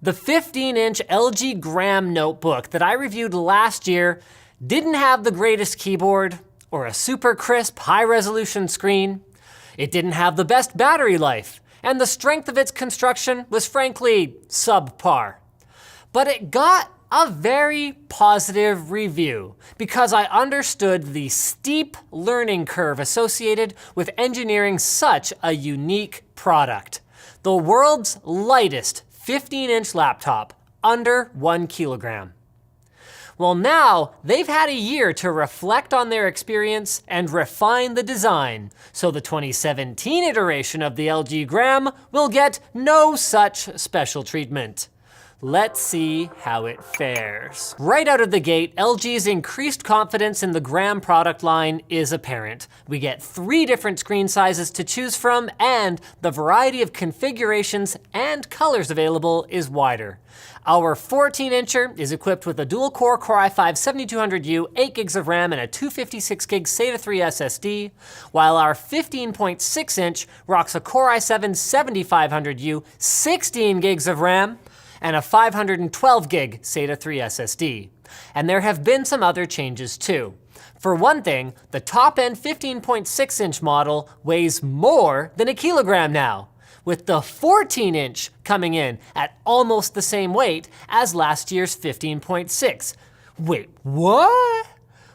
The 15-inch LG Gram notebook that I reviewed last year didn't have the greatest keyboard or a super crisp high-resolution screen. It didn't have the best battery life, and the strength of its construction was frankly subpar. But it got a very positive review because I understood the steep learning curve associated with engineering such a unique product. The world's lightest 15-inch laptop, under 1 kilogram. Well, now they've had a year to reflect on their experience and refine the design, so the 2017 iteration of the LG Gram will get no such special treatment. Let's see how it fares. Right out of the gate, LG's increased confidence in the Gram product line is apparent. We get 3 different screen sizes to choose from, and the variety of configurations and colors available is wider. Our 14-incher is equipped with a dual-core Core i5-7200U, 8 gigs of RAM, and a 256 gig SATA 3 SSD, while our 15.6-inch rocks a Core i7-7500U, 16 gigs of RAM, and a 512 gig SATA 3 SSD. And there have been some other changes too. For one thing, the top-end 15.6-inch model weighs more than a kilogram now, with the 14-inch coming in at almost the same weight as last year's 15.6. Wait, what?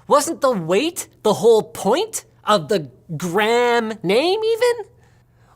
Wasn't the weight the whole point of the Gram name even?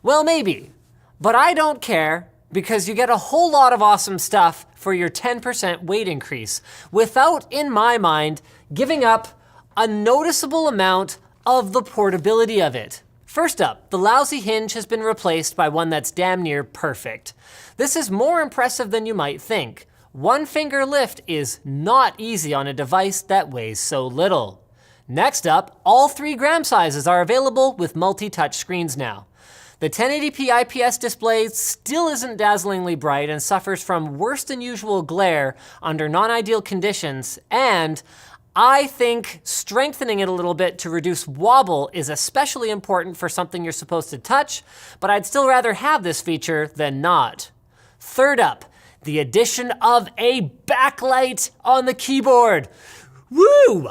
Well, maybe, but I don't care, because you get a whole lot of awesome stuff for your 10% weight increase without, in my mind, giving up a noticeable amount of the portability of it. First up, the lousy hinge has been replaced by one that's damn near perfect. This is more impressive than you might think. One finger lift is not easy on a device that weighs so little. Next up, all 3 gram sizes are available with multi-touch screens now. The 1080p IPS display still isn't dazzlingly bright and suffers from worse than usual glare under non-ideal conditions, and I think strengthening it a little bit to reduce wobble is especially important for something you're supposed to touch, but I'd still rather have this feature than not. Third up, the addition of a backlight on the keyboard. Woo!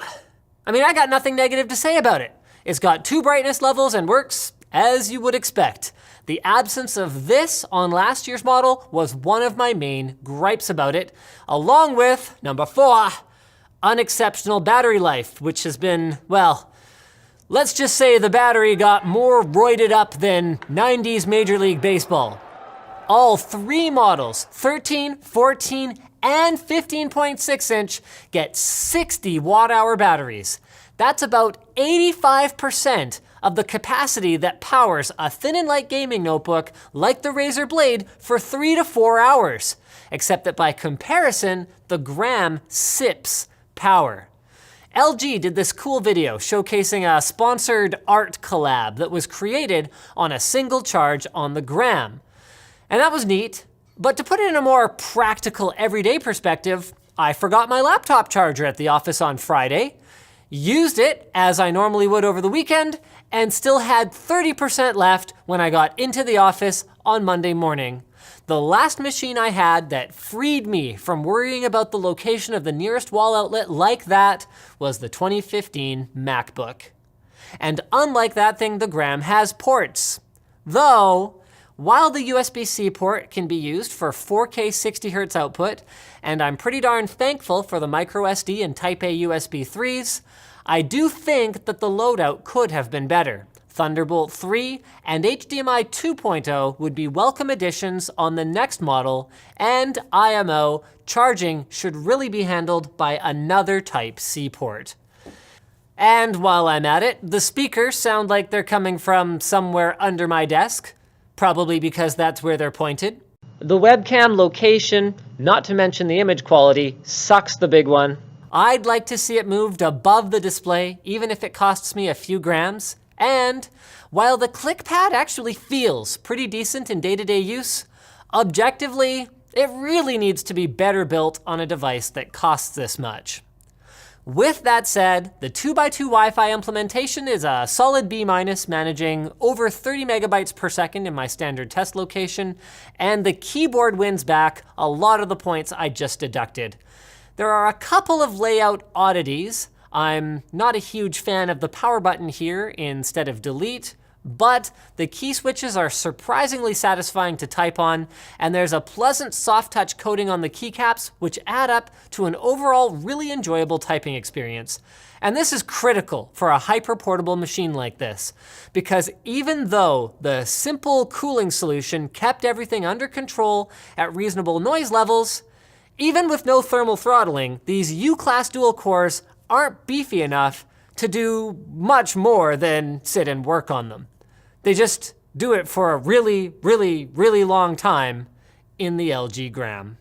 I mean, I got nothing negative to say about it. It's got 2 brightness levels and works as you would expect. The absence of this on last year's model was one of my main gripes about it, along with, number 4, unexceptional battery life, which has been, well, let's just say the battery got more roided up than 90s Major League Baseball. All 3 models, 13, 14, and 15.6-inch, get 60 watt-hour batteries. That's about 85% of the capacity that powers a thin and light gaming notebook like the Razer Blade for 3 to 4 hours, except that by comparison, the Gram sips power. LG did this cool video showcasing a sponsored art collab that was created on a single charge on the Gram. And that was neat, but to put it in a more practical everyday perspective, I forgot my laptop charger at the office on Friday, used it as I normally would over the weekend, and still had 30% left when I got into the office on Monday morning. The last machine I had that freed me from worrying about the location of the nearest wall outlet like that was the 2015 MacBook. And unlike that thing, the Gram has ports. Though, while the USB-C port can be used for 4K 60Hz output, and I'm pretty darn thankful for the microSD and Type-A USB 3s, I do think that the loadout could have been better. Thunderbolt 3 and HDMI 2.0 would be welcome additions on the next model, and IMO charging should really be handled by another Type-C port. And while I'm at it, the speakers sound like they're coming from somewhere under my desk, probably because that's where they're pointed. The webcam location, not to mention the image quality, sucks the big one. I'd like to see it moved above the display, even if it costs me a few grams. And while the ClickPad actually feels pretty decent in day-to-day use, objectively, it really needs to be better built on a device that costs this much. With that said, the 2x2 Wi-Fi implementation is a solid B-, managing over 30 megabytes per second in my standard test location, and the keyboard wins back a lot of the points I just deducted. There are a couple of layout oddities. I'm not a huge fan of the power button here instead of delete, but the key switches are surprisingly satisfying to type on, and there's a pleasant soft touch coating on the keycaps, which add up to an overall really enjoyable typing experience. And this is critical for a hyper-portable machine like this, because even though the simple cooling solution kept everything under control at reasonable noise levels, even with no thermal throttling, these U-class dual cores aren't beefy enough to do much more than sit and work on them. They just do it for a really, really, really long time in the LG Gram.